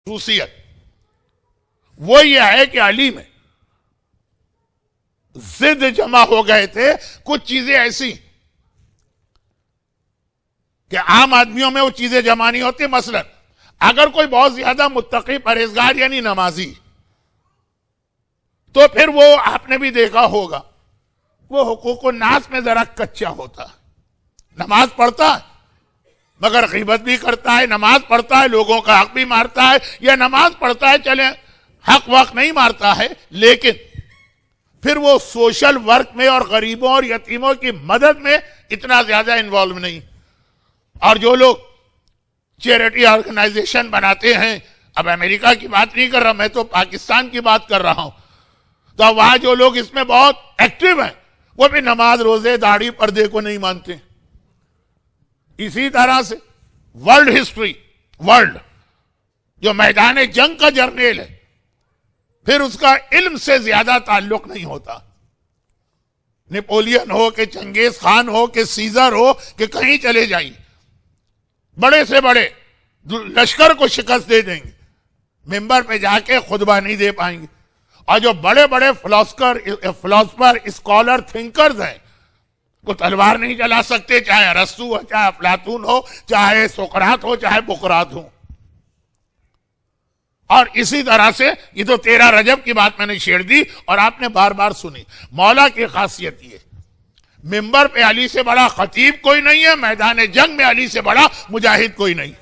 خصوصیت وہ یہ ہے کہ علی میں ضد جمع ہو گئے تھے کچھ چیزیں ایسی کہ عام آدمیوں میں وہ چیزیں جمع نہیں ہوتی. مثلا اگر کوئی بہت زیادہ متقی پرہیزگار یعنی نمازی، تو پھر وہ آپ نے بھی دیکھا ہوگا وہ حقوق الناس میں ذرا کچا ہوتا ہے. نماز پڑھتا ہے مگر غیبت بھی کرتا ہے، نماز پڑھتا ہے لوگوں کا حق بھی مارتا ہے، یا نماز پڑھتا ہے چلیں حق وقت نہیں مارتا ہے لیکن پھر وہ سوشل ورک میں اور غریبوں اور یتیموں کی مدد میں اتنا زیادہ انوالو نہیں. اور جو لوگ چیریٹی آرگنائزیشن بناتے ہیں، اب امریکہ کی بات نہیں کر رہا، میں تو پاکستان کی بات کر رہا ہوں، تو وہاں جو لوگ اس میں بہت ایکٹیو ہیں وہ بھی نماز روزے داڑھی پردے کو نہیں مانتے. اسی طرح سے ورلڈ ہسٹری، ورلڈ جو میدان جنگ کا جرنیل ہے پھر اس کا علم سے زیادہ تعلق نہیں ہوتا. نیپولین ہو کہ چنگیز خان ہو کہ سیزر ہو کہ کہیں چلے جائیں، بڑے سے بڑے لشکر کو شکست دے دیں گے، ممبر پہ جا کے خطبہ نہیں دے پائیں گے. اور جو بڑے بڑے فلاسفر اسکالر تھنکرز ہیں وہ تلوار نہیں چلا سکتے، چاہے ارسطو ہو، چاہے افلاطون ہو، چاہے سقراط ہو، چاہے بقراط ہو. اور اسی طرح سے یہ تو 13 رجب کی بات میں نے چھیڑ دی اور آپ نے بار بار سنی. مولا کی خاصیت یہ ممبر پہ علی سے بڑا خطیب کوئی نہیں ہے، میدان جنگ میں علی سے بڑا مجاہد کوئی نہیں.